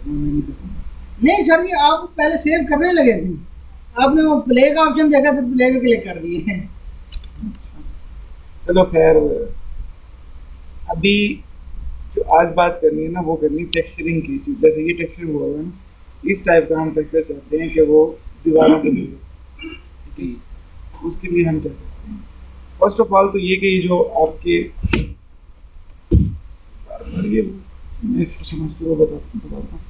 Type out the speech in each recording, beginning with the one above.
नहीं सर जी, आप पहले सेव करने लगे थे, आपने वो प्ले का ऑप्शन देखा तो प्ले पे क्लिक कर दिए। अच्छा, चलो खैर, अभी जो आज बात करनी है ना वो करनी है टेक्सचरिंग की। जैसे ये टेक्सचरिंग हुआ है ना, इस टाइप का हम टेक्सचर चाहते हैं कि वो दीवारों पे मिले। ठीक है, उसके लिए हम क्या करते हैं, फर्स्ट ऑफ ऑल तो ये कि जो आपके ये, मैं इसको समझ के वो बताता हूँ।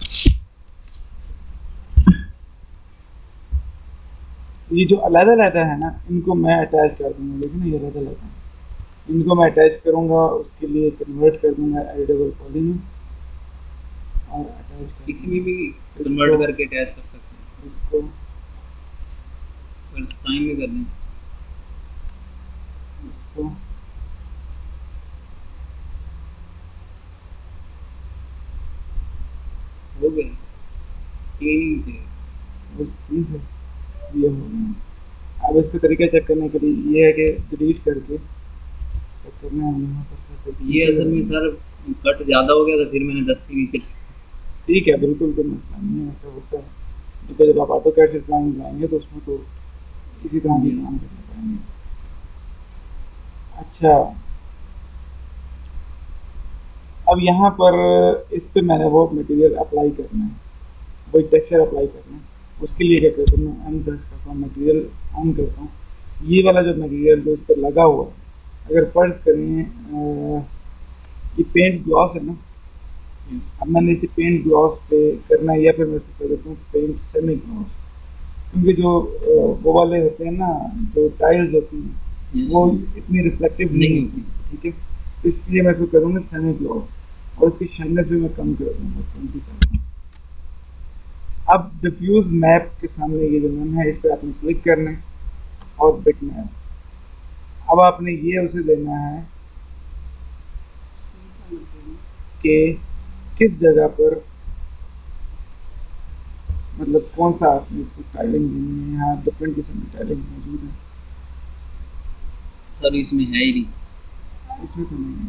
ये जो अलग-अलग है ना, इनको मैं अटैच कर दूँगा, देखिए ना ये अलग-अलग है। इनको मैं अटैच करूँगा, उसके लिए कन्वर्ट कर दूँगा एडिटेबल पॉली में और अटैच कर किसी में भी दूँगा कन्वर्ट करके अटैच कर सकते हैं, इसको अगर टाइम में कर दें। इसको हो गया क्लीनिंग थे। बस ठीक है, ये हो गया। अब इसका तरीका चेक करने के लिए ये है कि डिलीट करके चेक करना है यहाँ पर। ये असल में सर कट ज़्यादा हो गया था, फिर मैंने 10 के नीचे। ठीक है, बिल्कुल कोई मसला नहीं है, ऐसा होता है। क्योंकि जब आप ऑटो कैड से ड्राइंग बनाएंगे तो उसमें तो इसी तरह के काम करना पड़ेंगे। अच्छा, अब यहाँ पर इस पे मैंने वो मटेरियल अप्लाई करना है, वही टेक्सचर अप्लाई करना है। उसके लिए क्या करता हूँ, मैं ऑन प्रेस करता हूँ, मटेरियल ऑन करता हूँ। ये वाला जो मटेरियल जो इस पर लगा हुआ है, अगर फर्ज करें ये पेंट ग्लॉस है ना, अब मैंने इसे पेंट ग्लॉस पे करना है, या फिर मैं इसको कर देता हूँ पेंट सेमी ग्लॉस। क्योंकि जो वो वाले होते हैं ना, जो टाइल्स होती हैं वो इतनी रिफ्लेक्टिव नहीं होती। ठीक है, तो इसलिए मैं इसको करूँगा सेमी ग्लॉस, और इसकी शाइनेस भी मैं कम कर दूँगा 20%। अब डिफ्यूज मैप के सामने ये जो मैन है, इस पर आपने क्लिक करना है और बिट मैप। अब आपने ये उसे देना है कि किस जगह पर, मतलब कौन सा आपने इसको टाइलिंग देनी है। यहाँ डिफरेंट किस्म की टाइलिंग मौजूद है। सर इसमें है ही नहीं, इसमें तो नहीं है,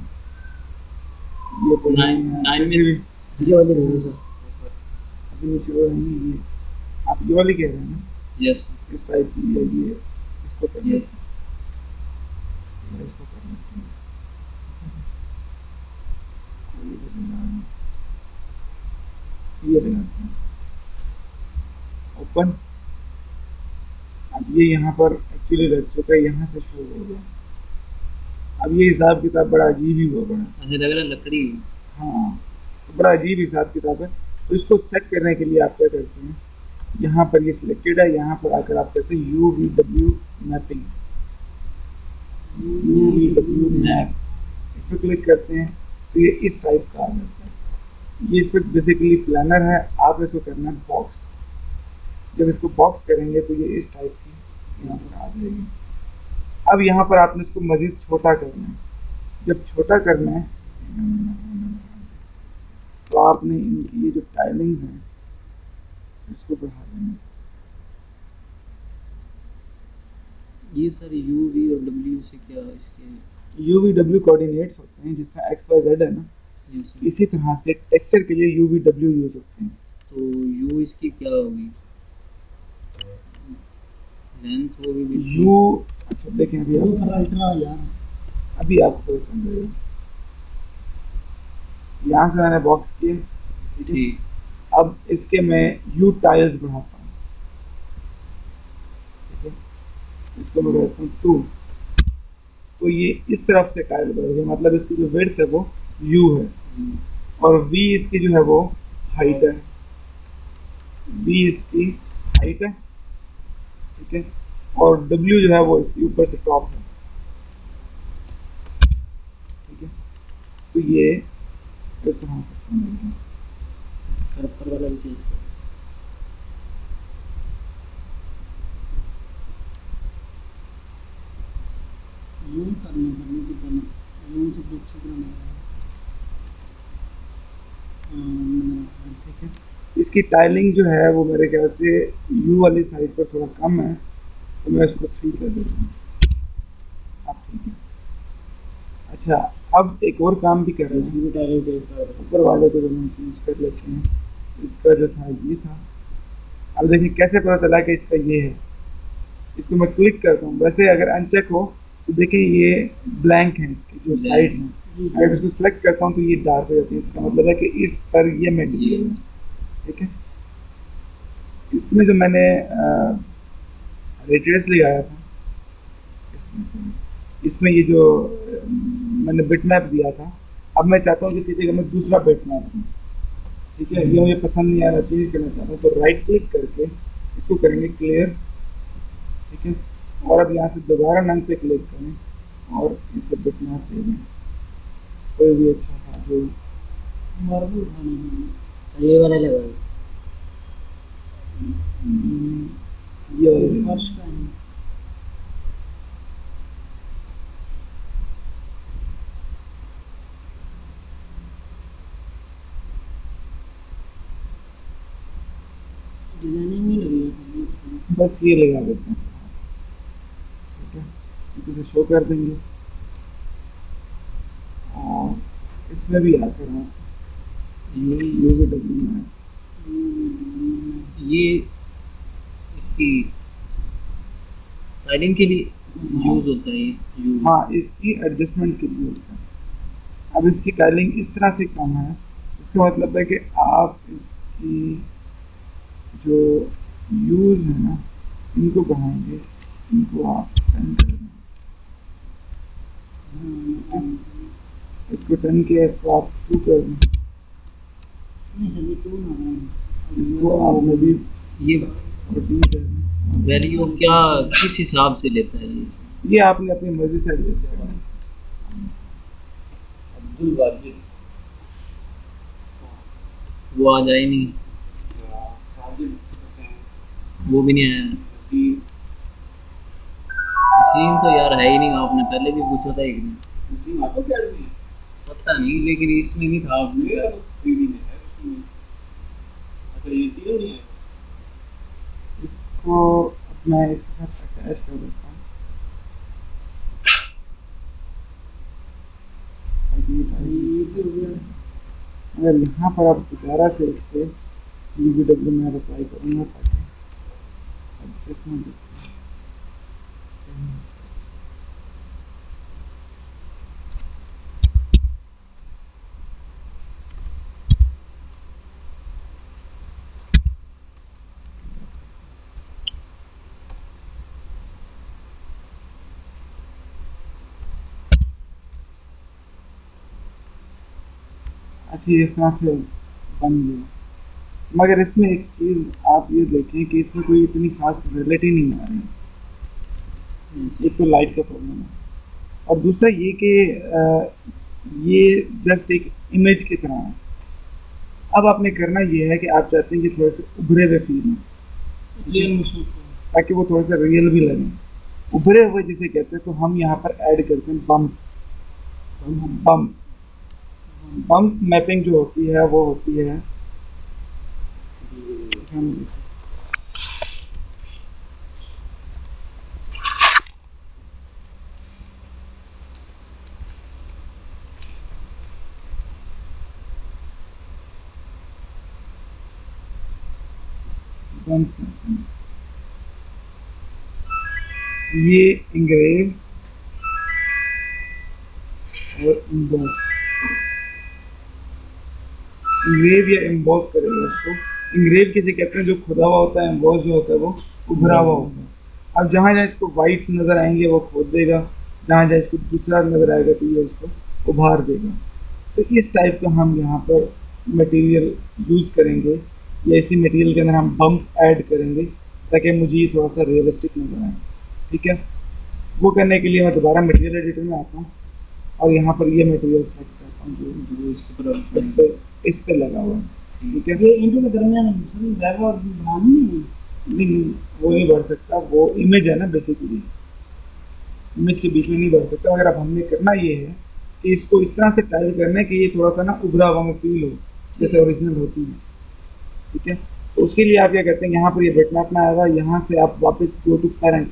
ये तो नाइन में ये वाले रहेंगे सर। अभी नीचे वो नहीं, ये आप ये वाली कह रहे हैं ना, यस इस टाइप की है ये, इसको करना यस। है, इसको करना है। ये बनाते हैं ओपन। अब ये यहाँ पर एक्चुअली लग चुका है, यहाँ से शुरू हो गया। अब ये हिसाब किताब बड़ा अजीब ही हुआ बड़ा। अच्छा लग रहा है लकड़ी। हाँ, तो बड़ा अजीब हिसाब किताब है। तो इसको सेट करने के लिए आप क्या करते हैं, यहाँ पर ये सिलेक्टेड है, यहाँ पर आकर आप करते हैं UVW मैपिंग, UVW मैप, इस पर क्लिक करते हैं तो ये इस टाइप का आ जाता है। ये इस पर बेसिकली प्लानर है, आप इसको करना है बॉक्स। जब इसको बॉक्स करेंगे तो ये इस टाइप की यहाँ पर आ जाएगी। अब यहाँ पर आपने इसको मज़ीद छोटा करना है। जब छोटा करना है तो आपने इनकी ये जो टाइलिंग्स हैं इसको बढ़ा देना। ये सर UV और W से क्या इसके UVW कोऑर्डिनेट्स होते हैं, जिसका XYZ है ना, इसी तरह से टेक्सचर के लिए UVW यूज होते हैं। तो U इसकी क्या होगी, लेंथ होगी U, अच्छा देखें अभी अभी आपको समझेगा। यहाँ से मैंने बॉक्स किए, ठीक है। अब इसके मैं U टाइल्स बढ़ाता हूँ, ठीक है, इसको मैं बढ़ाता हूँ 2, तो ये इस तरफ से टाइल बढ़ गया, मतलब इसकी जो विड्थ है वो U है, और V इसकी जो है वो हाइट है, V इसकी हाइट है, ठीक है, और W जो है वो इसके ऊपर से टॉप है, ठीक है। तो ये इस तरह से ऊपर वाला भी चेंज कर। यूं करने की करना, यूं से कुछ करना है, ठीक है। इसकी टाइलिंग जो है वो मेरे ख्याल से U वाली साइड पर थोड़ा कम है, तो मैं इसको 3 कर देता हूँ। अब ठीक है। अच्छा, अब एक और काम भी कर रहे हैं, ऊपर वाले को जो हम चेंज कर लेते हैं, इसका जो था ये था। अब देखिए कैसे पता चला कि इसका ये है। इसको मैं क्लिक करता हूँ, वैसे अगर अनचेक हो तो देखिए ये ब्लैंक है, इसकी जो साइड्स हैं। अगर इसको सिलेक्ट करता हूँ तो ये डार्क हो जाती है, इसका मतलब है कि इस पर ये मटेरियल है। ठीक है, इसमें जो मैंने रेडियस लगाया था, इसमें ये जो मैंने बिटमैप दिया था, अब मैं चाहता हूँ कि इसी जगह मैं दूसरा बिटमैप दूँ। ठीक है, ये मुझे पसंद नहीं आ रहा, चेंज करना चाहता हूँ, तो राइट क्लिक करके इसको करेंगे क्लियर। ठीक है, और अब यहाँ से दोबारा नन पे क्लिक करें और इसे बिटमैप दे दें, कोई भी अच्छा सा जो मार्बल ये वाला लगा ये वाला फर्श का है। डिजाइनिंग में लगी बस ये लगा देते हैं। ठीक है, इसे शो कर देंगे और इसमें भी आकर हम ये भी डब्ल्यू में ये इसकी टाइलिंग के लिए यूज होता है ये यूज। हाँ, इसकी एडजस्टमेंट के लिए होता है। अब इसकी टाइलिंग इस तरह से कम है, इसका मतलब है कि आप इसकी जो यूज है ना, इनको बढ़ाएंगे, इनको आप 10 कर दें, इसको 10 किया, इसको आप 2 कर दें, इसको आप भी ये 14 कर दें। वैल्यू क्या किस हिसाब से लेता है ये इसमें? ये आपने अपनी मर्जी से एडजस्ट करना है। अब्दुल वाजिद वो आ जाए नहीं, वो भी नहीं आया। सीन तो यार है ही नहीं, आपने पहले भी पूछा था एक दिन, पता नहीं, लेकिन इसमें नहीं था आपने। इसको मैं इसके साथ अटैच कर देता हूँ। अगर यहाँ पर आप दोबारा से इस पर UVW में अप्लाई करूँगा ताकि एडजस्टमेंट अच्छी इस तरह से बन गया। मगर इसमें एक चीज़ आप ये देखें कि इसमें कोई इतनी खास रियलिटी नहीं आ रही। एक तो लाइट का प्रॉब्लम है, और दूसरा ये कि ये जस्ट एक इमेज की तरह है। अब आपने करना ये है कि आप चाहते हैं कि थोड़े से उभरे हुए फील में, ताकि वो थोड़े से रियल भी लगे। उभरे हुए जिसे कहते हैं, तो हम यहाँ पर ऐड करते हैं बम्प। बम्प बम्प मैपिंग जो होती है वो होती है ये इंग्रेव और इम्बॉस। इंग्रेव या इम्बॉस करेगा उसको। इंग्रेव किसे कहते हैं, जो खुदा हुआ होता है। एम्बॉस जो होता है वो उभरा हुआ होता है। अब जहाँ जहाँ इसको वाइट नज़र आएंगे वो खोद देगा, जहाँ जहाँ इसको दूसरा नज़र आएगा तो ये उसको उभार देगा। तो इस टाइप का हम यहाँ पर मटेरियल यूज़ करेंगे, या इसी मटेरियल के अंदर हम बम्प ऐड करेंगे ताकि मुझे ये थोड़ा सा रियलिस्टिक नज़र आए। ठीक है, वो करने के लिए मैं दोबारा मटेरियल एडिटर में आता हूँ और यहाँ पर ये मटेरियल सेलेक्ट करता हूँ जो इसके इस पर लगा हुआ है। ठीक है, ये इनके दरमियान बैकग्राउंड बनानी है। नहीं, वो नहीं बढ़ सकता, वो इमेज है ना, बेसिकली इमेज के बीच में नहीं बढ़ सकता। अगर अब हमने करना ये है कि इसको इस तरह से टाइल करना है कि ये थोड़ा सा ना उभरा हुआ में फील हो जैसे ओरिजिनल होती है। ठीक है, तो उसके लिए आप क्या करते हैं, यहाँ पर ये बिटमैप में आएगा, यहाँ से आप वापस गो टू पेरेंट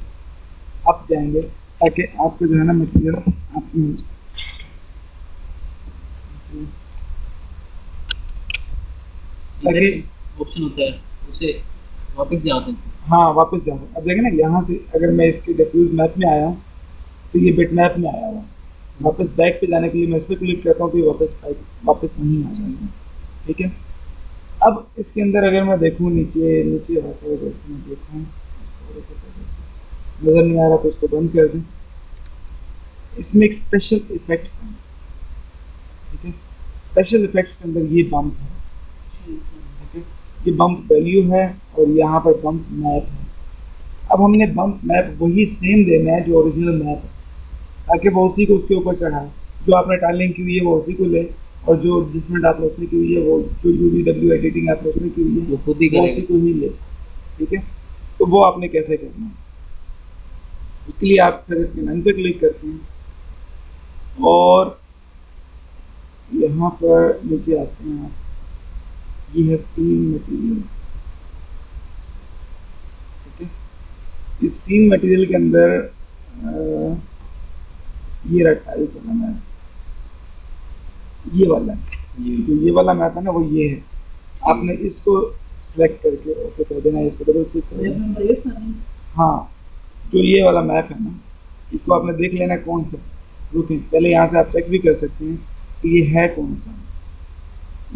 अप जाएंगे ताकि आपको जो है ना मटेरियल आपकी ताकि ऑप्शन होता है, उसे वापस जा सकते हैं। हाँ वापस जाओ। अब देखें ना यहाँ से अगर मैं इसके डिफ्यूज मैप में आया हूँ तो ये बिट मैप में आया हुआ। वापस बैक पे जाने के लिए मैं इस पर क्लिक करता हूँ तो ये वापस नहीं आ जाएगा। ठीक है। अब इसके अंदर अगर मैं देखूँ नीचे नीचे आता है, जैसे मैं देखूँ नज़र नहीं आ रहा तो इसको बंद कर दें। इसमें एक स्पेशल इफेक्ट्स हैं। ठीक है। स्पेशल इफेक्ट्स के अंदर ये बम्प है। ठीक है। ये बम्प वैल्यू है और यहाँ पर बम्प मैप है। अब हमने बम्प मैप वही सेम देना है जो ओरिजिनल मैप है, ताकि वो उसी को उसके ऊपर चढ़ाए। जो आपने टाइलिंग की हुई है वो उसी को ले, और जो जिसमें आप रोशनी की हुई है वो जो UV एडिटिंग आप रोशनी की हुई है वो खुद ही वो उसी करेगा। को ही ले। ठीक है। तो वो आपने कैसे करना है, उसके लिए आप फिर इसके नाम पे क्लिक करते हैं और यहाँ पर नीचे आते हैं आप। ये है सीन मटेरियल्स। ठीक है। इस सीन मटेरियल के अंदर ये रहा टाइल्स वाला मैप, ये वाला जो ये वाला मैप है ना वो ये है। आपने इसको सिलेक्ट करके ओके कर देना है, इसको डबल क्लिक कर मैप देना। नंबर 8 था नहीं? हाँ जो ये वाला मैप है ना, इसको आपने देख लेना है कौन सा। रुकें, पहले यहाँ से आप चेक भी कर सकते हैं कि ये है कौन सा।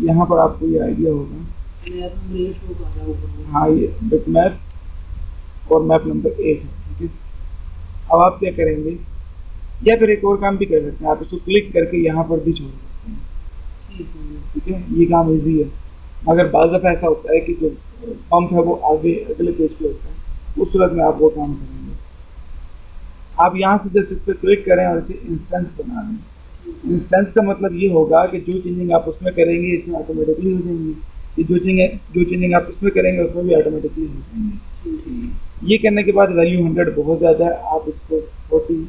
यहाँ पर आपको ये आइडिया होगा। मैप नंबर 8 शो कर रहा है ऊपर। हाँ ये बिट मैप और मैप नंबर 8 है। ठीक है। अब आप क्या करेंगे, या फिर एक और काम भी कर सकते हैं, आप इसको क्लिक करके यहाँ पर भी छोड़ सकते हैं। ठीक है। ठीक है। ये काम इजी है। मगर बाज़ दफ़ा ऐसा होता है कि जो पंप है वो आगे अगले पेज पे होता है, उस सूरत में आप वो काम करेंगे। आप यहाँ से जस्ट इस पर क्लिक करें और इसे इंस्टेंस बना दें। इंस्टेंस का मतलब ये होगा कि जो चेंजिंग आप उसमें करेंगे इसमें ऑटोमेटिकली हो जाएंगी, कि जो चेंजिंग आप उसमें करेंगे उसमें भी ऑटोमेटिकली हो जाएंगे। ये करने के बाद वैल्यू 100 बहुत ज़्यादा है, आप इसको 40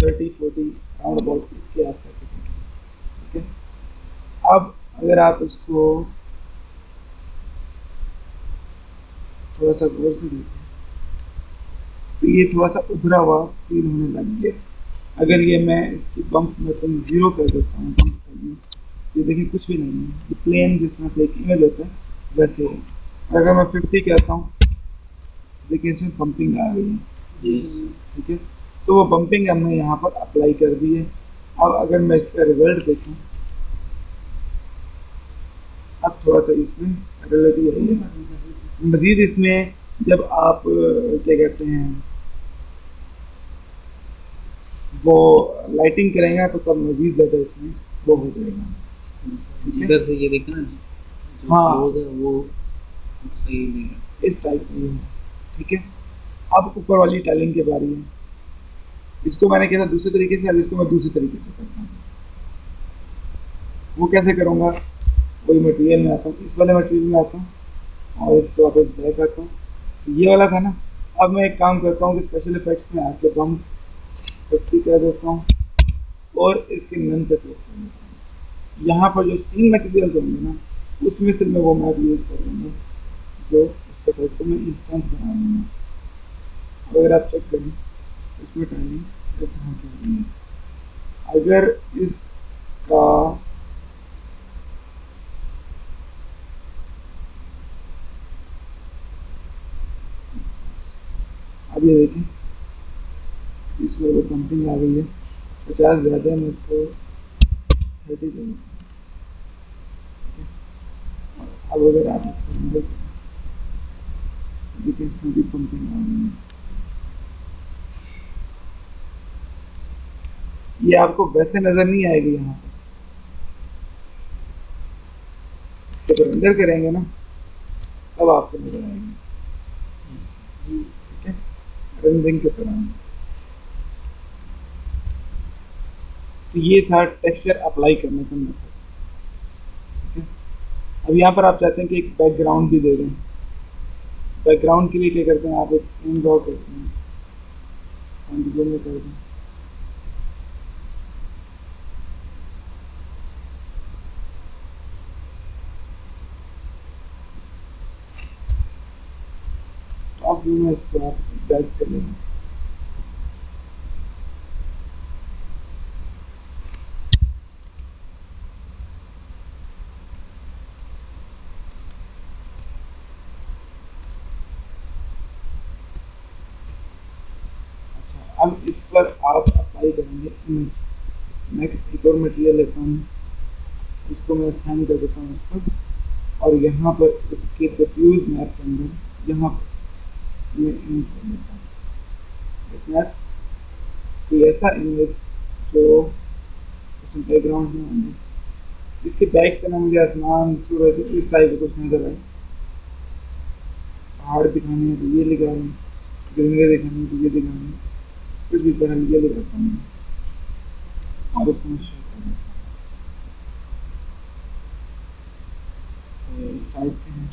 30 40 राउंड अबाउट इसके आसपास रखेंगे। ठीक है। अब अगर आप इसको थोड़ा सा गौर से देखें तो ये थोड़ा सा उभरा हुआ फील होने लग गया। अगर ये मैं इसकी बम्प मैपिंग 0 कर देता हूँ, बम्प वैल्यू, ये देखिए कुछ भी नहीं है, ये प्लेन जिस तरह से एक इमेज होता है वैसे है। अगर मैं 50 कहता हूँ, देखिए इसमें बम्पिंग आ गई है। ठीक है। तो वो बम्पिंग हमने यहाँ पर अप्लाई कर दी है। अब अगर मैं इसका रिजल्ट देखूँ, अब थोड़ा सा इसमें रिलेटिव है। मजीद इसमें जब आप क्या कहते हैं वो लाइटिंग करेंगे तो तब मजीद ज़्यादा इसमें वो हो जाएगा। इधर से ये देखना जो हाँ। close है वो सही नहीं है। इस टाइप की है। ठीक है। अब ऊपर वाली टाइलिंग की बारी है। इसको मैंने किया था दूसरे तरीके से, अब इसको मैं दूसरे तरीके से करता हूँ। वो कैसे करूँगा, वही मटेरियल में आता हूँ, इस वाले मटेरियल में आता हूँ और इसको वापस बैक आता हूँ। ये वाला था ना, अब मैं एक काम करता हूँ कि स्पेशल इफेक्ट्स में आके बम्प 50 कर देता हूँ और इसके नन पे क्लिक कर देता हूँ। यहाँ पर जो सीन मटेरियल होंगे ना, उसमें से मैं वो मैप यूज़ कर लूँगा जो इसका उसको मैं इंस्टेंस बना लूँगा। अगर आप चेक करें इसमें टाइमिंग ऐसा हम करेंगे। अगर इसका अब ये देखें इसमें वो बम्पिंग आ गई है, 50 ज़्यादा है, मैं इसको 30 करूँ। अब अगर आप इसको देखिए इसमें भी बम्पिंग आ गई है। ये आपको वैसे नज़र नहीं आएगी यहाँ पर, जब रेंडर करेंगे ना तब आपको नज़र आएगी। ठीक है। रेंडरिंग के दौरान तो ये था टेक्सचर अप्लाई करने का मेथड। ठीक है। अब यहाँ पर आप चाहते हैं कि एक बैकग्राउंड भी दे दें। बैकग्राउंड के लिए क्या करते हैं, आप एक थीम ड्रॉ करते हैं, में कर दें। तो आप में इसको आप ड्रैग कर लेंगे। अब इस पर आप अप्लाई करेंगे इमेज। नेक्स्ट एक और मटेरियल लेता हूँ, इसको मैं असाइन कर देता हूँ इस पर, और यहाँ पर इसके डिफ्यूज मैप के अंदर यहाँ पर मैं इमेज कर देता हूँ मैप। कोई ऐसा इमेज जो उसमें बैकग्राउंड में होंगे, इसके बैक पे ना मुझे आसमान सूरज इस टाइप का कुछ नजर आए। पहाड़ दिखाने हैं तो ये लगा रहे हैं, ग्रीनरी दिखानी है तो ये दिखानी है, कुछ भी तरह ये लगाता हूँ और उसको मैं शेयर कर देता हूँ। तो इस टाइप के हैं।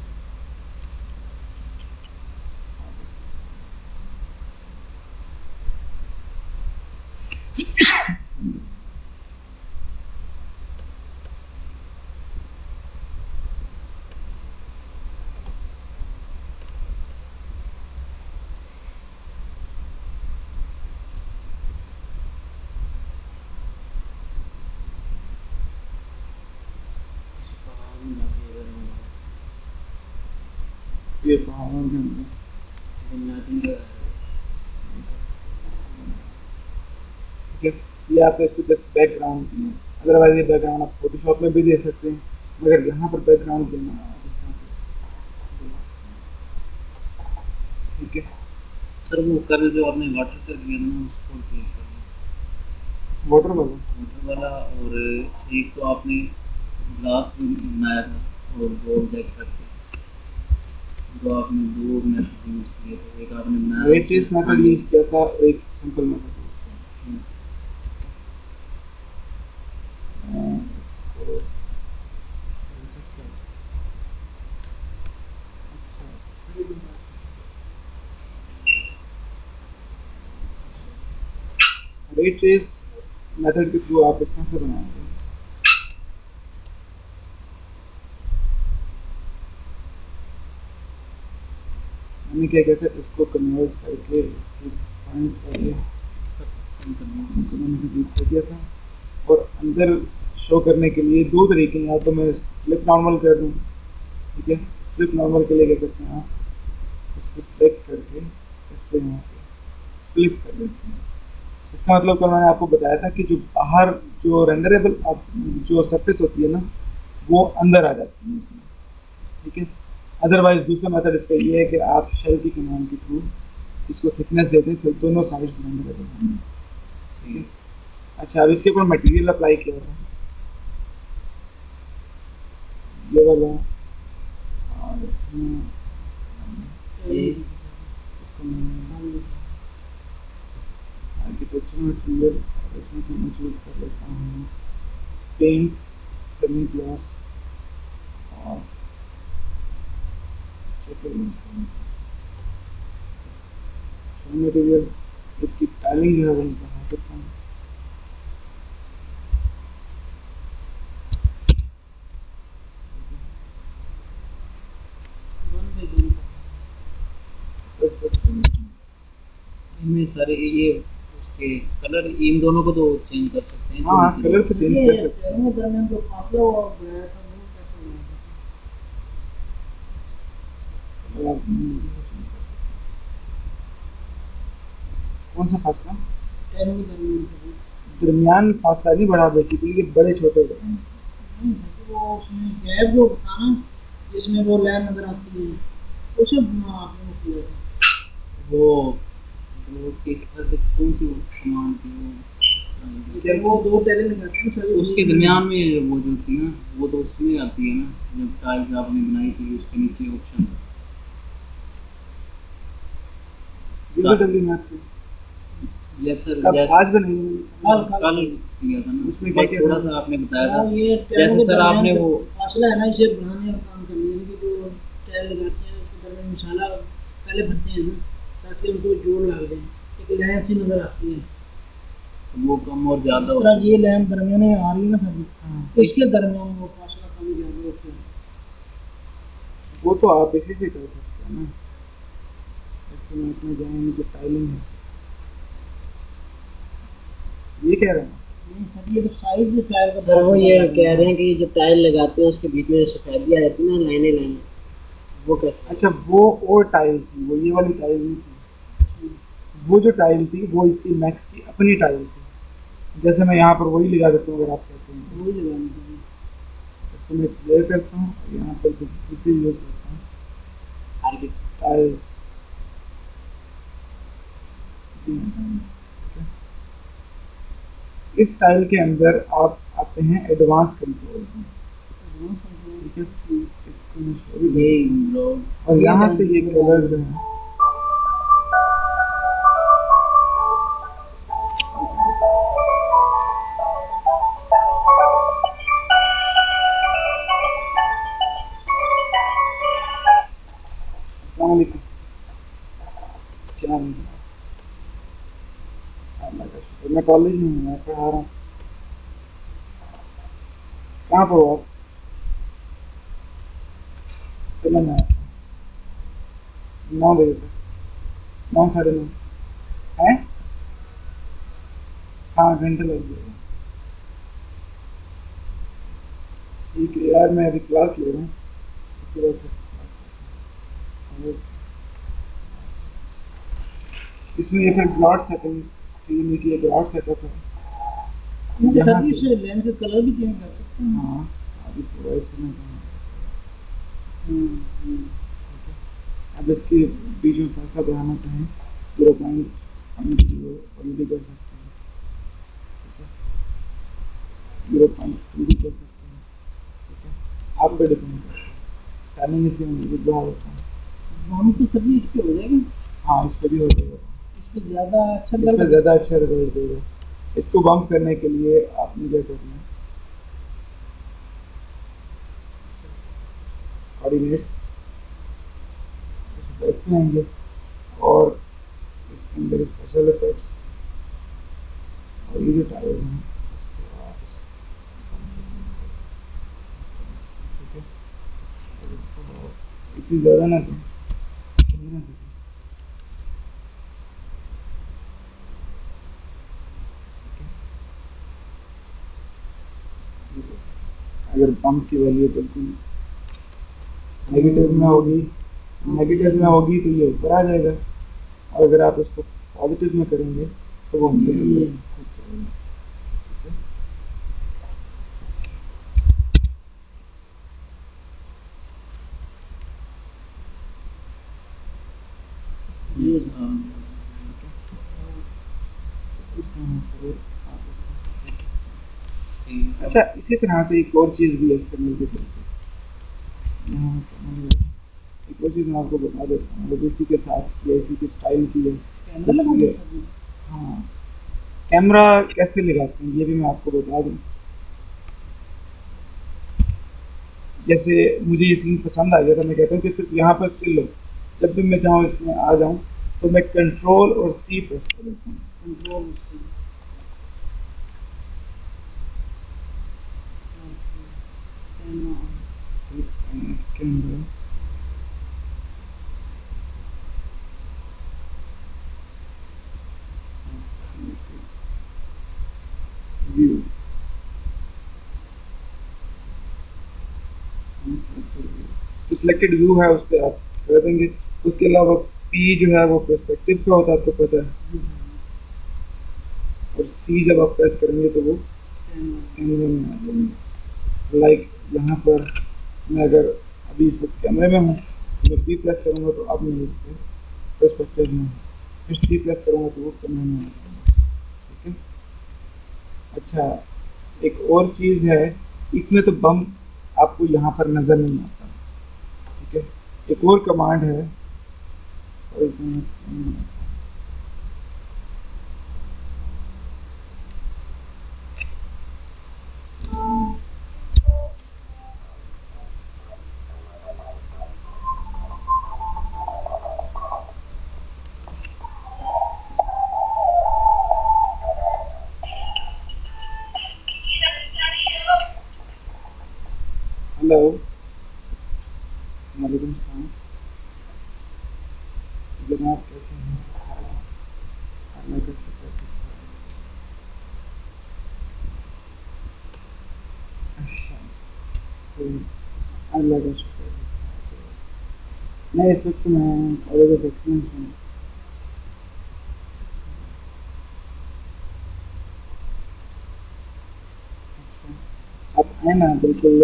ये पहाड़ों के अंदर ठीक है, ये आपका इसको जस्ट बैकग्राउंड है। अदरवाइज ये बैकग्राउंड आप फोटोशॉप में भी दे सकते हैं, मगर यहाँ पर बैकग्राउंड देना है इस तरह से। ठीक है सर, वो कल जो आपने वाटर कर दिया ना उसको क्लिक करना, वाटर वाटर वाला। और एक तो आपने ग्लास भी बनाया था और दो ऑब्जेक्ट करके, जो आपने दो मेथड यूज किए थे, एक आपने बनाया वेट्रेस मेथड यूज किया था, एक सिंपल मेथड यूज किया। वेट्रेस मेथड के थ्रू आप इस तरह से बनाएंगे। मैंने क्या कहता है, इसको कन्वर्ट करके इसको फाइंड करके कर दिया था, और अंदर शो करने के लिए दो तरीके हैं। या तो मैं फ्लिप नॉर्मल कर दूँ, ठीक है, फ्लिप नॉर्मल के लिए क्या करते हैं आप इसको सेलेक्ट करके इसको यहाँ से फ्लिप कर देते हैं। इसका मतलब कल मैंने आपको बताया था कि जो बाहर जो रेंडरेबल जो सरफेस होती है ना, वो अंदर आ जाती है, ठीक है। अदरवाइज दूसरा मेथड इसका ये है कि आप शेल की कमांड के थ्रू इसको थिकनेस देते हैं, फिर दोनों साइड रेंडरेबल होंगे, ठीक है। अच्छा, अब इसके ऊपर मटेरियल अप्लाई किया था ये वाला, और इसमें इसको आर्किटेक्चर मटेरियल, और इसमें से मैं चूज कर लेता हूँ पेंट, सेमी ग्लास और मटेरियल। इसकी टाइलिंग जो है वो बढ़ा सकता हूँ। इनमें सारे ये उसके कलर, इन दोनों को तो चेंज कर सकते हैं। हाँ, कलर तो चेंज कर सकते हैं। दरमियान जो फासला हुआ गया था वो कैसे हुआ? कौन सा फासला? टहलों के दरमियान फासला नहीं बढ़ा, बेसिकली ये बड़े छोटे होते हैं। वो उसमें गैप जो था ना, जिसमें वो लाइन नजर आती है, उसे आपने किया था। वो किस तरह से कौन सी कमांड थी जब वो दो टैलेंट करते हैं सभी उसके दरमियान में, वो जो थी ना वो तो उसमें आती है ना, जब टाइल्स आपने बनाई थी उसके नीचे ऑप्शन यस सर, आज बनाई कल किया था ना, उसमें क्या क्या थोड़ा सा आपने बताया था। ये जैसे सर आपने वो फासला है ना, इसे बढ़ाने का काम कर लिया कि जो टैल लगाते हैं उसके दरमियान मसाला पहले भरते हैं ना, ताकि उनको जोड़ लग जाए, एक लाइन सी नजर आती है, वो कम और ज्यादा इस तरह ये लाइन दरमियान में आ रही है ना सर, तो इसके दरमियान वो फासला कम ज्यादा होता है। वो तो आप इसी से कर सकते हैं ना। इसके में इतने जाएंगे जो टाइलिंग है, ये कह रहे हैं नहीं सर, ये तो साइज जो टाइल का सर वो ये कह रहे हैं कि जब टाइल लगाते हैं उसके बीच में सफेदी आ जाती है ना, लाइनें लाइनें, वो कैसे? अच्छा, वो और टाइल थी, वो ये वाली टाइल नहीं थी। वो जो टाइल थी वो इसकी मैक्स की अपनी टाइल थी। जैसे मैं यहाँ पर वही लगा देता हूँ अगर आप कहते हैं, वही लगानी चाहिए। इसको मैं क्लियर करता हूँ और यहाँ पर दूसरी यूज़ करता हूँ आगे टाइल्स। इस टाइल के अंदर आप आते हैं एडवांस कंट्रोल में, ठीक है। इसको मैं show भी ये करता हूँ। लोग और यहाँ से ये कलर जो है अस्सलाम वालेकुम। अल्लाह का शुक्र। मैं कॉलेज में हूँ, मैं पढ़ा रहा हूँ। कहाँ पर हो आप? चलो मैं 9 बजे तक, 9 साढ़े 9 है। हाँ घंटे लग जाएगा। ठीक है यार, मैं अभी क्लास ले रहा हूँ, उसके बाद फिर और इसमें ये फिर ब्लॉट सेटिंग, नीचे ब्लॉट सेटअप है। मुझे यहाँ सर से- इस लैंप का कलर भी चेंज कर सकते हैं। हाँ अब इसको वाइट करना चाहिए। अब इसके बीच में फैसला बढ़ाना चाहें 0.0 और भी कर सकते हैं, 0.2 भी कर सकते हैं, ठीक है। आप पे डिपेंड करता है। टाइमिंग इसके अंदर बढ़ा देता है। हम तो सभी इस पे हो जाएगा, हाँ इस पर भी हो जाएगा, इस पे ज़्यादा अच्छा इस पर कलर। ज़्यादा अच्छा रिजल्ट देगा। इसको बम्प करने के लिए आपने क्या करना है, कोऑर्डिनेट्स देखते आएंगे और इसके अंदर स्पेशल इफेक्ट्स और ये जो टाइल्स हैं इसको आप ठीक है। और इसको इतनी ज़्यादा ना दें, इतनी ना दें। अगर पंप की वैल्यू बिल्कुल नेगेटिव में होगी तो ये ऊपर आ जाएगा, और अगर आप इसको पॉजिटिव में करेंगे तो वो नीचे आ जाएगा। ये इस तरह से आप ठीक है। अच्छा इसी तरह से एक और चीज़ भी है इससे मिलकर चलते यहाँ एक और चीज़ मैं आपको बता देता हूँ, वो इसी के साथ या इसी के स्टाइल की है। कैमरा लगा इसलिए- सकते हैं। हाँ कैमरा कैसे लगाते हैं ये भी मैं आपको बता दूँ। जैसे मुझे ये सीन पसंद आ गया था, मैं कहता हूँ कि सिर्फ यहाँ पर स्टिल लो, जब भी मैं चाहूँ इसमें आ जाऊँ तो मैं कंट्रोल और सी प्रेस कर देता हूँ। कंट्रोल से कैमरा व्यू जो सिलेक्टेड व्यू है उस पर आप कर देंगे। उसके अलावा पी जो है वो पर्सपेक्टिव का होता है, आपको पता है, और सी जब आप प्रेस करेंगे तो वो कैमरे में आ जाएंगे। लाइक यहाँ पर मैं अगर अभी इस वक्त कैमरे में हूँ तो मैं पी प्रेस करूँगा तो अब मैं इसके पर्सपेक्टिव में हूँ, फिर सी प्रेस करूँगा तो वो कैमरे में आ जाएगा, ठीक है। अच्छा एक और चीज़ है, इसमें तो बम आपको यहाँ पर नज़र नहीं आता, ठीक है। एक और कमांड है और इसमें हेलो वालेकुम सलाम जनाब, कैसे हैं? अल्लाह का शुक्र है। अच्छा सही, अल्लाह का शुक्र है। मैं इस वक्त मैं कॉलेज ऑफ एक्सीलेंस में है ना, बिल्कुल।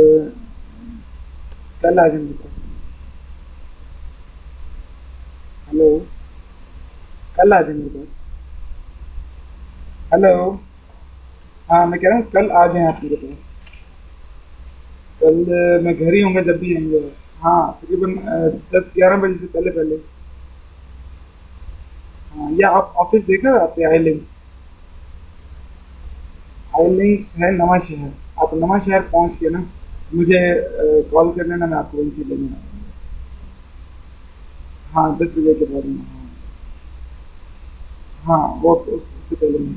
कल आ जाए मेरे पास। हेलो, कल आ जाए मेरे पास। हेलो, हाँ मैं कह रहा हूँ कल आ जाएं आप मेरे पास। कल मैं घर ही होऊंगा जब भी आएंगे। हाँ तकरीबन 10-11 बजे से पहले पहले। हाँ, या आप ऑफिस देखा आपके आई लिंक्स है नवा शहर। आप नवा शहर पहुँच के ना मुझे कॉल कर लेना, मैं आपको वहीं से लेने आऊँगा। हाँ 10 बजे के बाद में। हाँ हाँ वो उससे पहले नहीं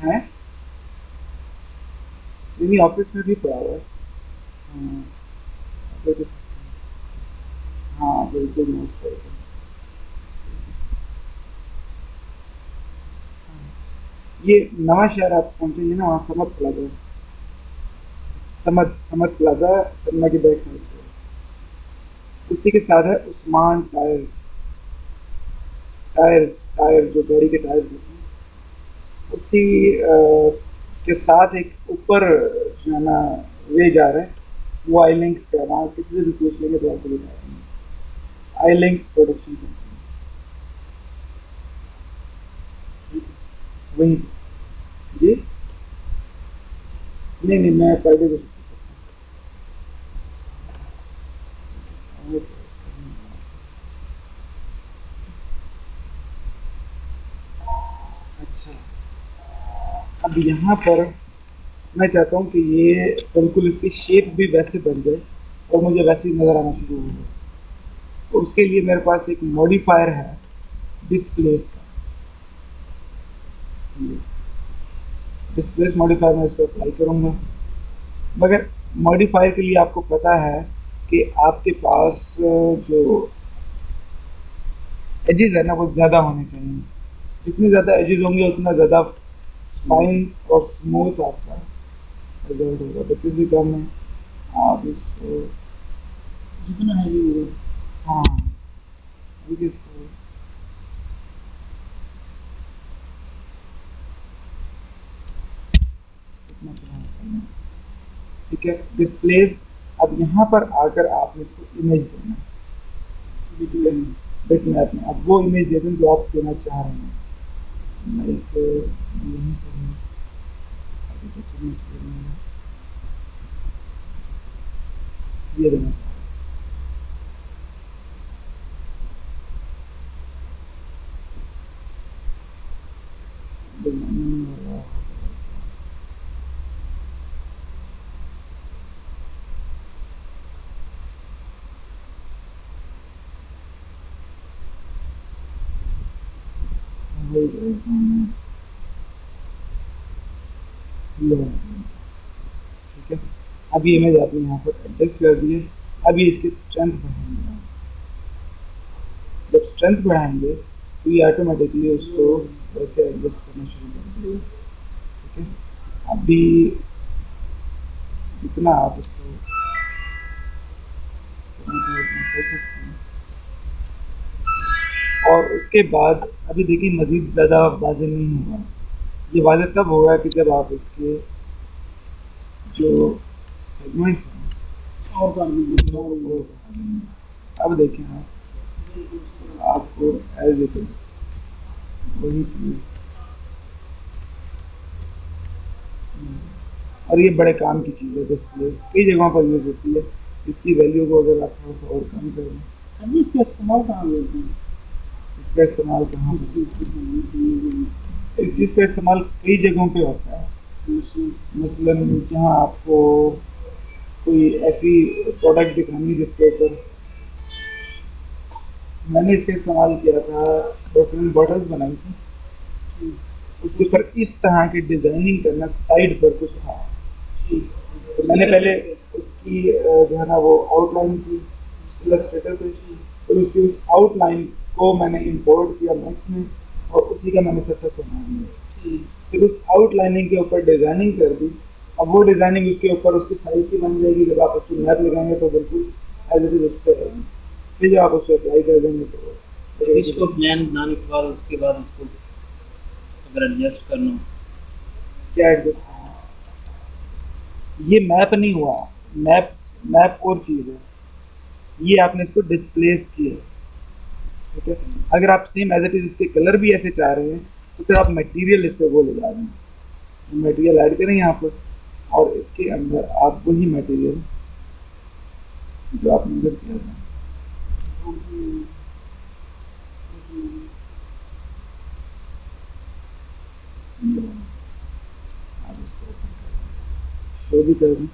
है। नहीं ऑफिस में भी पड़ा हुआ है। हाँ बिल्कुल। हाँ बिल्कुल मस्त है। ये नवा शहर आप पहुँचेंगे ना, वहाँ समत प्लाजा है। समत समत प्लाजा सरमा के बैक साइड पे। उसी के साथ है उस्मान टायर्स। टायर जो गाड़ी के टायर्स होते हैं, उसी के साथ एक ऊपर जो है ना वे जा रहा है, वो आई लिंक्स का। वहाँ किसी से भी पूछ लेंगे तो आपको बता देंगे। आई लिंक्स प्रोडक्शन कंपनी वही। जी नहीं नहीं, मैं पहले भी। अच्छा, अब यहाँ पर मैं चाहता हूँ कि ये बिल्कुल इसकी शेप भी वैसे बन जाए और मुझे वैसे ही नज़र आना शुरू हो जाए। तो उसके लिए मेरे पास एक मॉडिफायर है डिस्प्लेस का। डिस्प्लेस मॉडिफायर मैं इस पर अप्लाई करूँगा, मगर मॉडिफायर के लिए आपको पता है कि आपके पास जो एजेस है ना वो ज़्यादा होने चाहिए। जितने ज़्यादा एजेस होंगे उतना ज़्यादा फाइन और स्मूथ आपका रिजल्ट होगा। तो किसी काम में आप इसको जितना हैवी होगा। हाँ देखिए इसको इतना चलाना करना है। ठीक है, डिस्प्लेस। अब यहाँ पर आकर आपने इसको इमेज देना है बिट मैप में। अब वो इमेज दे दें जो आप देना चाह रहे हैं। मैं एक यहीं से हूँ, अभी तो सबमिट करूँगा। ये देना चाह रहे हैं। नहीं हो रहा। ठीक है, अब ये इमेज आपने यहाँ पर एडजस्ट कर दिए। अभी इसकी स्ट्रेंथ बढ़ाएंगे। जब स्ट्रेंथ बढ़ाएंगे तो ये ऑटोमेटिकली उसको वैसे एडजस्ट करना शुरू कर देगा। ठीक है, अभी इतना आप इसको कर सकते हैं। और उसके बाद अभी देखिए मज़ीद ज़्यादा वाज़ेह नहीं होगा। ये वाज़ेह तब होगा कि जब आप इसके जो सेगमेंट्स हैं और कर दीजिए। वो अब देखें आपको एज इट इज वही चीज़। और ये बड़े काम की चीज़ है। डिस्प्ले कई जगहों पर यूज़ होती है। इसकी वैल्यू को अगर आप थोड़ा सा और कम कर दें। सर जी इसका इस्तेमाल कहाँ लेते हैं? इसका इस्तेमाल कहाँ इस पर? चीज़ को समझने के लिए इस चीज़ का इस्तेमाल कई जगहों पे होता है। मसलन जहाँ आपको कोई ऐसी प्रोडक्ट दिखानी जिसके ऊपर मैंने इसका इस्तेमाल किया था, प्रोटीन बॉटल्स बनाई थी, उसके ऊपर इस तरह की डिज़ाइनिंग करना साइड पर कुछ था। तो मैंने पहले उसकी जो है ना वो आउटलाइन की इलस्ट्रेटर पे, फिर उसकी उस आउटलाइन को मैंने इंपोर्ट किया मैक्स में और उसी का मैंने सेटअप बना दिया। फिर उस आउटलाइनिंग के ऊपर डिज़ाइनिंग कर दी। अब वो डिज़ाइनिंग उसके ऊपर उसकी साइज़ की बन जाएगी। जब आप उसको मैप लगाएंगे तो बिल्कुल एज इट इज उस पर रहेगी। फिर जब आप उसको अप्लाई कर देंगे तो इसको प्लान बनाने के बाद उसके बाद इसको अगर एडजस्ट करना हो क्या एडजस्ट ये मैप नहीं हुआ, मैप मैप और चीज़ है, ये आपने इसको डिस्प्लेस किया, ठीक है। अगर आप सेम एज इट इज इसके कलर भी ऐसे चाह रहे हैं तो फिर आप मटेरियल इस पर वो ले जा रहे हैं, मटेरियल ऐड करें यहाँ पर और इसके अंदर आप वही मटेरियल जो आपने अंदर किया था शो भी कर दें।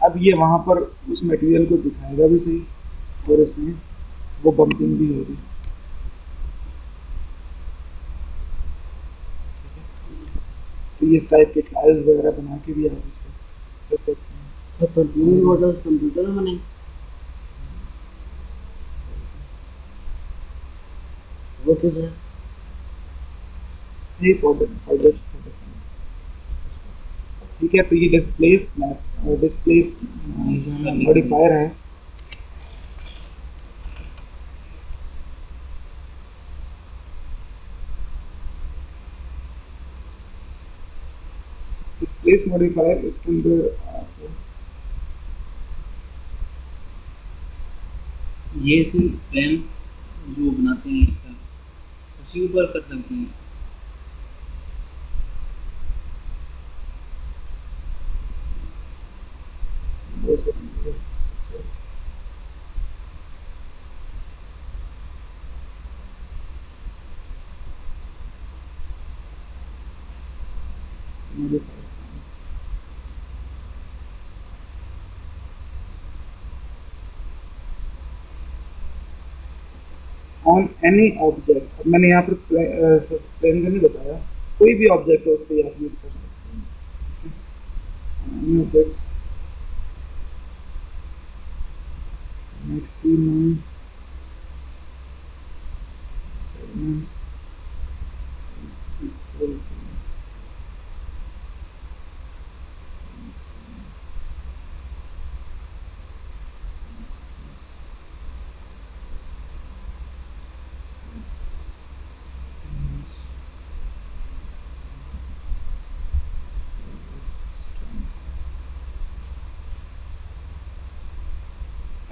अब ये वहाँ पर उस मटेरियल को दिखाएगा भी सही और इसमें वो बम्पिंग भी होगी। तो ये इस टाइप के टाइल्स वगैरह बना के भी आप इसको कर सकते हैं। तो परफ्यूम मॉडल्स कंप्यूटर में बने, वो किस है? ये प्रोडक्ट ठीक है। तो ये डिस्प्लेस मॉडिफायर है, डिस्प्लेस मॉडिफायर इसके अंदर ये सिर्फ प्लान जो बनाते हैं इसका उसी ऊपर कर सकते हैं। ऑन एनी ऑब्जेक्ट, मैंने यहाँ पर प्लेन का नहीं बताया, कोई भी ऑब्जेक्ट है उस पर आप यूज कर सकते हैं। Object maximum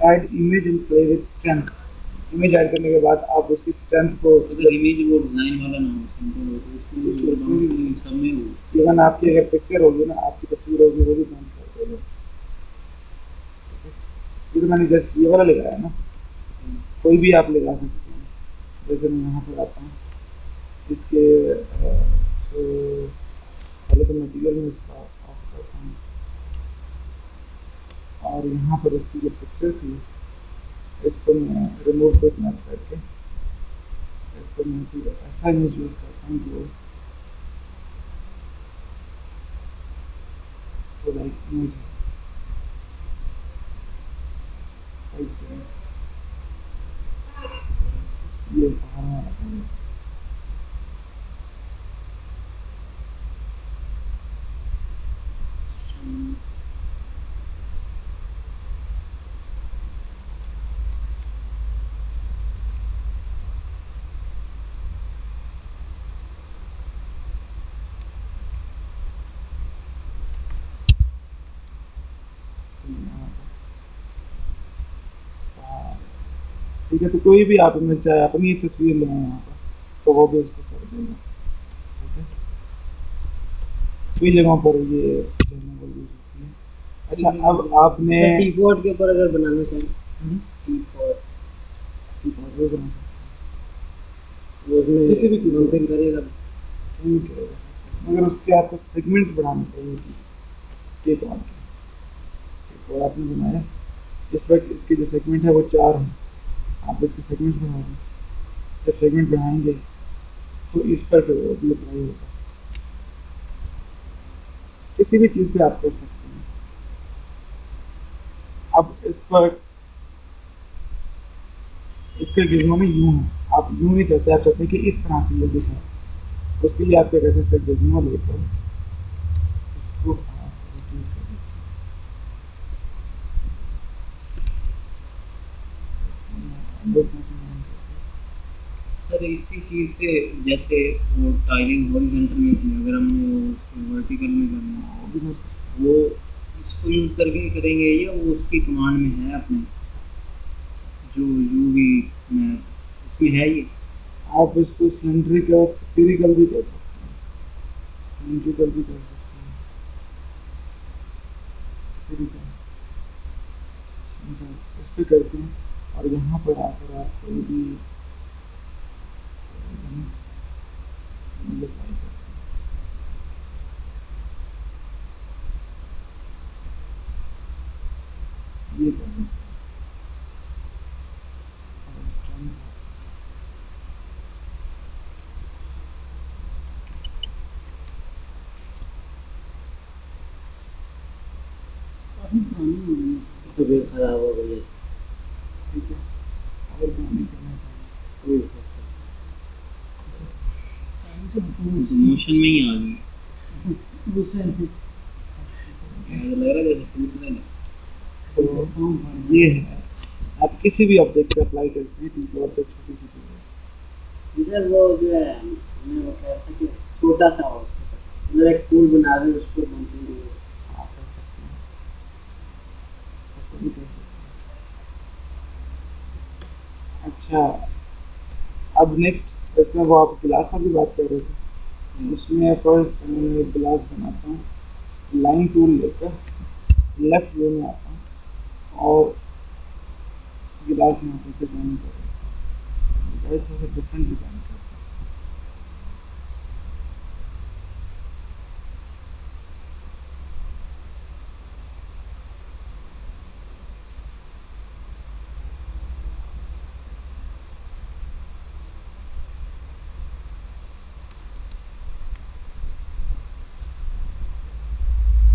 add image and play with strength. Image add करने के बाद आप उसकी स्ट्रेंथ को अगर इमेज वो डिज़ाइन वाला ना हो सिंपल हो तो उसमें सब में हो। इवन आपकी अगर पिक्चर होगी ना, आपकी तस्वीर होगी, वो भी काउंट करते हैं। ये तो मैंने जस्ट ये वाला लगाया ना, कोई भी आप लगा सकते हैं। जैसे मैं यहाँ पर आता हूँ, इसके तो पहले तो मटीरियल में इसका ऑफ करता हूँ और यहाँ पर इसकी जो पिक्चर थी इसको मैं रिमूव को मैप करके इसको मैं ऐसा इमेज यूज़ करता हूँ जो लाइक इमेज ये ठीक है। तो कोई भी आप इमेज चाहे अपनी तस्वीर लें यहाँ पर तो वो भी उसको कर देगा, ठीक है। कई जगहों पर ये यूज होती है। अच्छा, अब आपने कीबोर्ड के ऊपर अगर बनाना चाहें कीबोर्ड वो बना वो उसमें किसी भी चीज़ बम्पिंग करेगा। मगर उसके आपको सेगमेंट्स बनाने चाहिए। ठीक है, और आपने बनाया इस वक्त इसके जो सेगमेंट है वो 4 हैं। आप इसके सेगमेंट्स बना दें। जब सेगमेंट बनाएंगे तो इस पर भी अप्लाई होगा। किसी भी चीज़ पे आप कर सकते हैं। अब इस पर इसके गिज्मो में यूँ है, आप यूँ नहीं चाहते, आप चाहते हैं कि इस तरह से ये दिखाए। उसके लिए आप क्या कहते हैं, सर गिज्मो लेकर इसको सर इसी चीज़ से जैसे वो टाइलिंग हॉरिजॉन्टल में थी, अगर हमने वो वर्टिकल में करना वो इस उसको यूज़ करके करेंगे या वो उसकी कमांड में है अपने जो यूवी में उसमें है ये? आप इसको सिलेंड्रिकल स्फीरिकल भी कर सकते हैं, सिलेंड्रिकल भी कर सकते हैं, स्फीरिकल इस पे करते हैं। और यहाँ पर आकर आप कोई भी मतलब ट्राई करते हैं, ये कर सकते हैं। और strength काफ़ी पुरानी हो गई है। तबीयत खराब हो गई है। ठीक है, अगर गाने करना चाहिए सारी से मोशन में ही आ गई। गुस्से में मुझे लग रहा है जैसे टूट रहे हैं। तो ये है, आप किसी भी ऑब्जेक्ट पे अप्लाई करते हैं क्योंकि ऑब्जेक्ट छोटी सी चीज़ है। इधर वो जो है मैं वो कह रहा था कि छोटा सा हो मतलब एक फूल बना रहे उसको बनती है। आप कर सकते हैं, उसको भी कर सकते हैं। अच्छा, अब नेक्स्ट इसमें वो आप गिलास का भी बात कर रहे थे, उसमें फर्स्ट मैं एक गिलास बनाता हूँ, लाइन टूल लेकर लेफ्ट वे में आता हूँ और गिलास यहाँ पर डिजाइन कर रहा हूँ, थोड़ा सा डिफरेंट डिजाइन करता हूँ।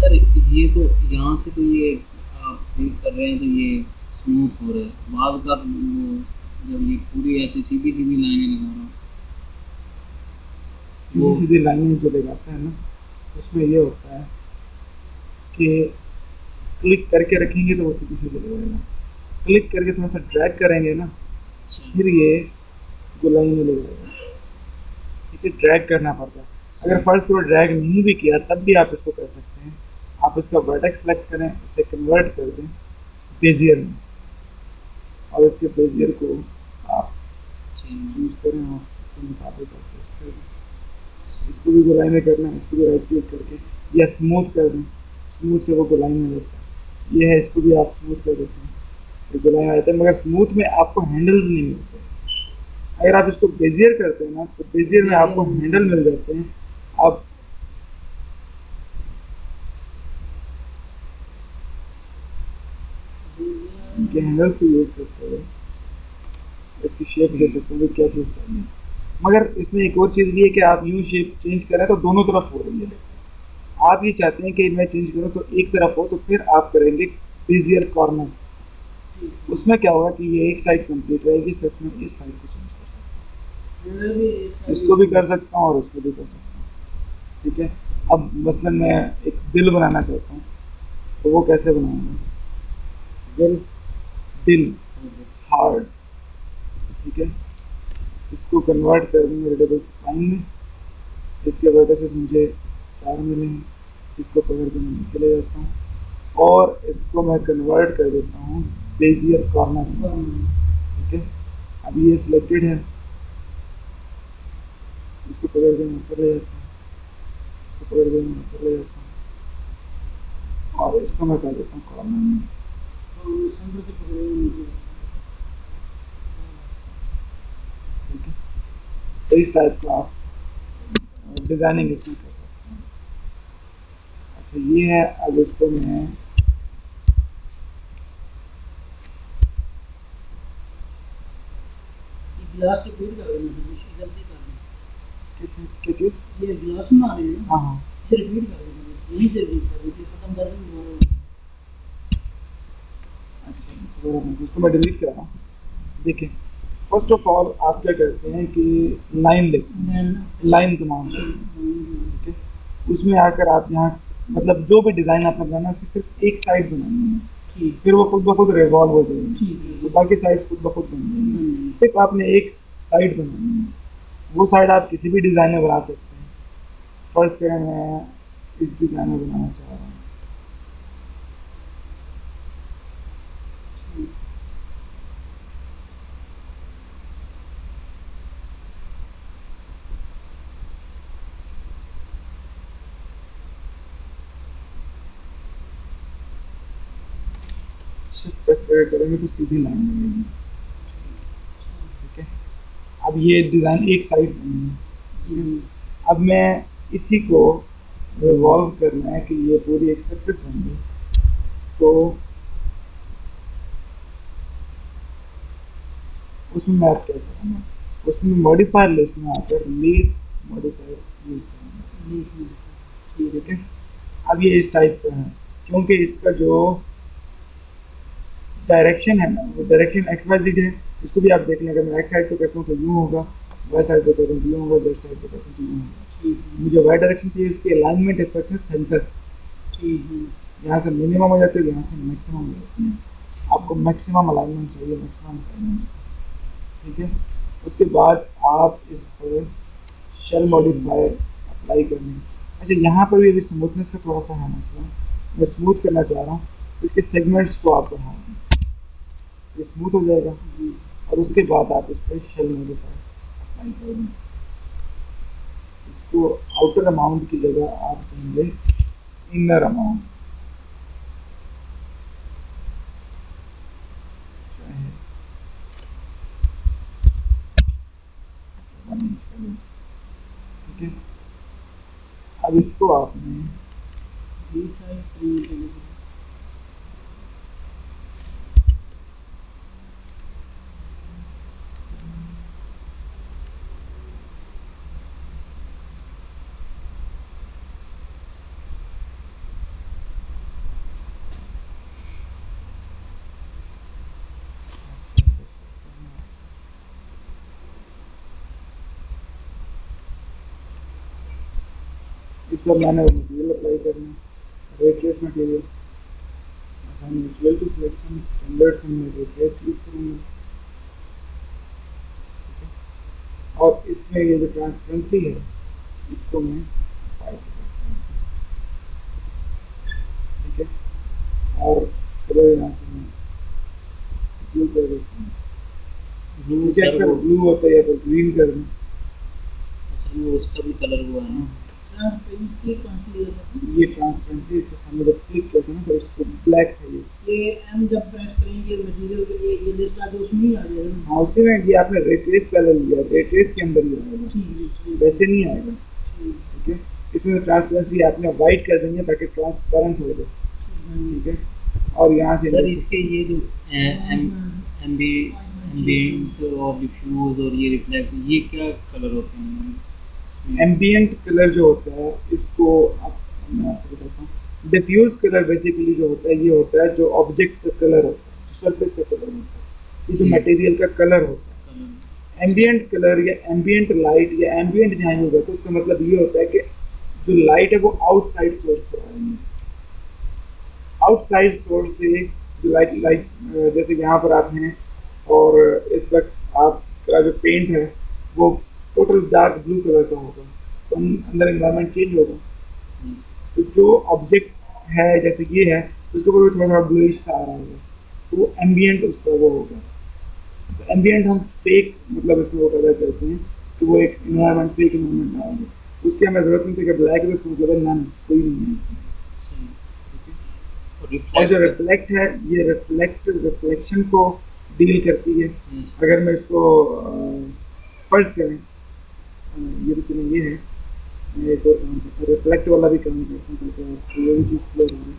सर ये तो यहाँ से तो ये आप क्लिक कर रहे हैं तो ये स्मूथ हो रहा है, बाद का वो जब ये पूरी ऐसे सीधी सीधी लाइनें लगा रहा हूँ सीधी सीधी लाइनें जो लगाता है ना, उसमें ये होता है कि क्लिक करके रखेंगे तो वो सीधी सीधी लगाएगा, क्लिक करके थोड़ा सा ड्रैग करेंगे ना फिर ये गोलाई में लगाएगा। ठीक है, ड्रैग करना पड़ता है। अगर फर्स्ट को ड्रैग नहीं भी किया तब भी आप इसको कर सकते हैं। आप इसका वर्टेक्स सेलेक्ट करें, इसे कन्वर्ट कर दें बेजियर में और इसके बेजियर को आप चूज करें और उसके मुताबिक एडजस्ट कर दें। इसको भी गोलाई में करना है, इसको भी राइट क्लिक करके या स्मूथ कर दें, स्मूथ से वो गोलाई में लगता है। ये है, इसको भी आप स्मूथ कर देते हैं तो गोलाई में रहता है, मगर स्मूथ में आपको हैंडल्स नहीं मिलते। अगर आप इसको बेजियर करते हैं ना तो बेजियर में आपको हैंडल मिल जाते हैं। आप इनके हैंडल्स को यूज करते हुए इसकी शेप दे सकते हैं क्या चीज़ चाहिए। मगर इसमें एक और चीज़ ये है कि आप यू शेप चेंज करें तो दोनों तरफ हो रही है। आप ये चाहते हैं कि मैं चेंज करूँ तो एक तरफ हो, तो फिर आप करेंगे बेजियर कॉर्नर। उसमें क्या होगा कि ये एक साइड कंप्लीट रहेगी, सिर्फ मैं इस साइड को चेंज कर सकता मैंने भी एक हूँ, इसको भी कर सकता हूँ और उसको भी कर सकता हूँ। ठीक है, अब मसलन मैं एक दिल बनाना चाहता हूँ तो वो कैसे बनाऊंगा, दिल हार्ड। ठीक है, इसको कन्वर्ट कर दूँगा रेडेबल स्पाइन में, इसके वजह से मुझे 4 मिलेंगे। इसको पकड़ के मैं नीचे ले जाता हूँ और इसको मैं कन्वर्ट कर देता हूँ बेजियर कॉर्नर में। ठीक है, अब ये सिलेक्टेड है, इसको पकड़ के मैं ऊपर ले जाता हूँ, इसको पकड़ के मैं ऊपर ले जाता हूँ और इसको मैं कर देता हूँ कॉर्नर में। सेंटर से पकड़े हुए नीचे। ठीक है, तो इस टाइप का आप डिज़ाइनिंग इसमें कर सकते हैं। अच्छा, ये है, अब इसको मैं गिलास की फीड कर देना, फिर जल्दी कर देना। क्या चीज़, ये गिलास बना रहे हैं, हाँ हाँ, इसे रिपीट कर देना, यहीं से रिपीट कर देते खत्म कर देंगे। अच्छा, तो इसको मैं डिलीट कर रहा हूँ। देखिए, फर्स्ट ऑफ ऑल आप क्या करते हैं कि लाइन लिखते हैं, लाइन कमांड। ठीक है, उसमें आकर आप यहाँ मतलब जो भी डिज़ाइन आपने बनाना है उसकी सिर्फ एक साइड बनानी है, ठीक फिर वो खुद ब खुद रिवॉल्व हो जाएगी, ठीक है। तो बाकी साइड खुद ब खुद बन जाएंगी। सिर्फ आपने एक साइड बनानी है, वो साइड आप किसी भी डिज़ाइन में बना सकते हैं। फर्स्ट करें मैं इस डिज़ाइन में बनाना चाह रहा हूँ, शिफ्ट प्रेस करके करेंगे तो सीधी लाइन बनेगी। ठीक है, अब ये डिज़ाइन एक साइड बनी है। जी अब मैं इसी को रिवॉल्व करना है कि ये पूरी एक सरफेस बन गई, तो उसमें मैं क्या करूँगा, उसमें मॉडिफायर लिस्ट में आकर लीड मॉडिफायर यूज करूँगा। ठीक है, अब ये इस टाइप का है क्योंकि इसका जो डायरेक्शन है ना वो डायरेक्शन एक्स वाई जेड है। इसको भी आप देख लें, अगर मैं एक्स साइड को करता हूँ तो यूँ होगा, वाई साइड को करता हूँ तो यूँ होगा, जेड साइड को करता हूँ तो यूँ होगा। मुझे वाई डायरेक्शन चाहिए, इसकी अलाइनमेंट इस वक्त है सेंटर। यहाँ से मिनिमम हो जाते हैं, यहाँ से मैक्सिमम हो जाते हैं। आपको मैक्सिमम अलाइनमेंट चाहिए, मैक्सिमम अलाइनमेंट। ठीक है, उसके बाद आप इस पर शेल मॉडिफायर अप्लाई करनी है। अच्छा, यहाँ पर भी अभी स्मूथनेस का थोड़ा सा है मसला, मैं स्मूथ करना चाह रहा हूँ, इसके सेगमेंट्स को आप बढ़ाएं, ये स्मूथ हो जाएगा। और उसके बाद आप इस पर शेल मॉडिफायर अप्लाई करेंगे। इसको आउटर अमाउंट की जगह आप देंगे इनर अमाउंट। ठीक है, अब इसको आपने इस पर मैंने मटेरियल अप्लाई करना है, retrace material, material to selection standards में रेट्रेस यूज करूँगा। और इसमें ये जो ट्रांसपेरेंसी है इसको मैं अप्लाई करता हूँ। ठीक है, और चलो यहाँ से मैं ब्लू कर देता हूँ। मुझे अक्सर ब्लू होता है या तो ग्रीन कर दूँ। असल में उसका भी कलर हुआ है ना, ट्रांसपेरेंसी कौन सी ले सकते हैं? ये ट्रांसपेरेंसी इसके सामने जब क्लिक करते हैं ना तो इसको ब्लैक है ये एम जब प्रेस करेंगे मटेरियल के लिए ये लिस्ट आ जाए उसमें ही आ जाएगा ना? हाँ, उसी में ये आपने रेट्रेस पहले लिया, रेट्रेस के अंदर ही आएगा, ठीक वैसे नहीं आएगा। ठीक है, इसमें ट्रांसपेरेंसी आपने वाइट कर देंगे ताकि ट्रांसपेरेंट हो जाए। ठीक है, और यहाँ से सर इसके ये जो एम्बिएंट और डिफ्यूज और ये रिफ्लेक्ट, ये क्या कलर होते हैं? एम्बिएंट कलर जो होता है इसको मैं आपको बताता हूँ। डिफ्यूज कलर बेसिकली जो होता है ये होता है जो ऑब्जेक्ट का कलर होता है, जो सरफेस का कलर होता है, ये जो मटेरियल का कलर होता है। एम्बिएंट कलर या एम्बिएंट लाइट या एम्बिएंट जहाँ होगा तो उसका मतलब ये होता है कि जो लाइट है वो आउटसाइड सोर्स से आ रही है। आउटसाइड सोर्स से जो लाइट जैसे यहाँ पर आप हैं और इस वक्त आपका जो पेंट है वो टोटल डार्क ब्लू कलर का होगा, तो अंदर एनवायरनमेंट चेंज होगा। तो जो ऑब्जेक्ट है जैसे ये है उसके ऊपर थोड़ा थोड़ा ब्लूइश सा आ रहा होगा, तो वो एम्बिएंट उसका वो होगा। तो एम्बिएंट हम फेक मतलब इसको वो कलर करते हैं कि वो एक इन्वायरमेंट फेक इन्वायरमेंट आएगा, उसकी हमें जरूरत नहीं थी कि ब्लैक है उसको मतलब नन कोई नहीं है इसमें। और जो रिफ्लेक्ट है ये रिफ्लेक्शन को डील करती है। अगर मैं इसको फर्ज करें ये तो चलो ये है, मैं एक और काम करता हूँ, रिफ्लेक्ट वाला भी काम करता हूँ ताकि आपको ये भी चीज़ क्लियर हो जाए।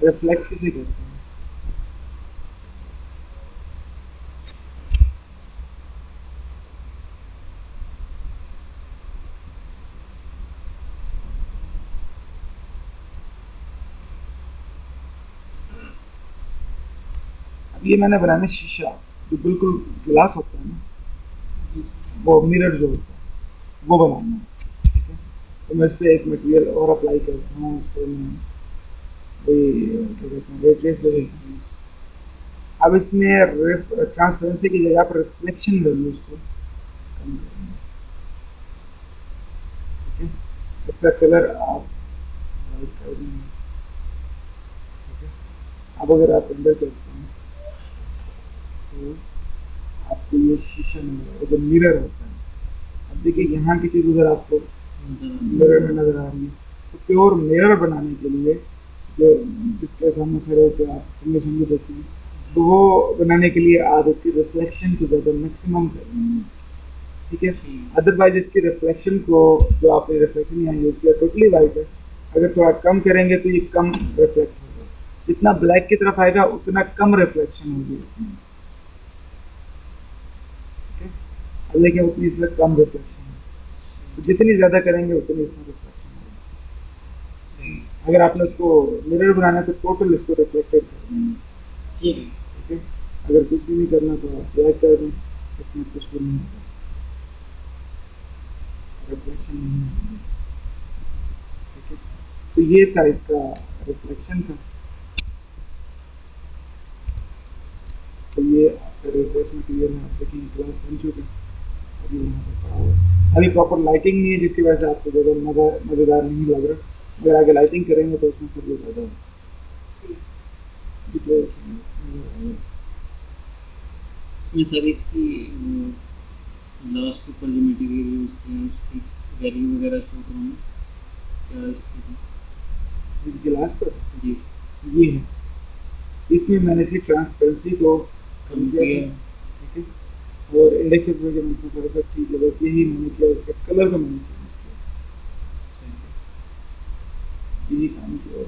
रिफ्लेक्ट किसे कहते हैं? अब ये मैंने बनाना शीशा जो बिल्कुल ग्लास होता है ना, वो मिरर जो होता है वो बनाना है। ठीक है, तो मैं इस पर एक मटेरियल और अप्लाई करता हूँ, उस पर मैं वही क्या कहते हैं रेट्रेस ले लेता हूँ। अब इसमें ट्रांसपेरेंसी की जगह पर रिफ्लेक्शन वैल्यूज को कम करेंगे। ठीक है, इसका कलर आप वाइट कर देंगे। ठीक है, अब अगर आप अंदर करते हैं तो आपको ये शीशा मिलेगा जो मिरर होता है। अब देखिए यहाँ की चीज़ उधर आपको मिरर में नजर आ रही है, तो प्योर मिरर बनाने के लिए जो जिसके सामने खड़े होकर आप संगे संगे देखते हैं, तो वो बनाने के लिए आप इसकी रिफ्लेक्शन को ज़्यादा मैक्सिमम करेंगे, ठीक है। अदरवाइज इसकी रिफ्लेक्शन को, जो आपने रिफ्लेक्शन यहाँ यूज़ किया टोटली वाइट है, अगर थोड़ा कम करेंगे तो ये कम रिफ्लेक्ट होगा, जितना ब्लैक की तरफ आएगा उतना कम रिफ्लेक्शन होगी इसमें, ठीक है। अब लेकिन उतनी इसमें कम रिफ्लेक्शन है, तो जितनी ज़्यादा करेंगे उतनी इसमें रिफ्लेक्शन होगी। अगर आपने उसको मिरर बनाना है तो टोटल इसको रिफ्लेक्टेड कर देंगे, ठीक है। ठीक है। अगर कुछ भी नहीं करना तो आप ब्लैक कर दें, इसमें कुछ भी नहीं होगा, रिफ्लेक्शन नहीं होगी, ठीक है। तो ये था इसका रिफ्लेक्शन था। तो ये आपका रिफ्रेश मटीरियल है, आप देखेंगे क्लास बन चुका है, अभी यहाँ पर पड़ा हुआ है। अभी प्रॉपर लाइटिंग नहीं है जिसकी वजह से आपको ज़्यादा मज़ेदार नहीं लग रहा, अगर आगे लाइटिंग करेंगे तो उसमें फिर भी ज़्यादा इसमें सर इसकी ग्लास के ऊपर जो मटेरियल यूज़ किए हैं उसकी वैल्यू वगैरह शो करूँगा क्या इसकी? इस गिलास पर जी ये है, इसमें मैंने इसकी ट्रांसपेरेंसी को कम किया है, ठीक है। और इंडेक्स मेजरमेंट में थोड़ा सा ठीक है, बस यही मैंने किया, इसका कलर को मैंने चेंज किया, यही काम किया है।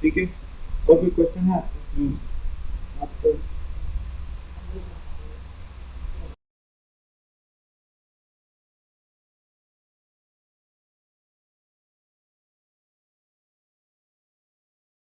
ठीक है, और कोई क्वेश्चन है आपका? आपका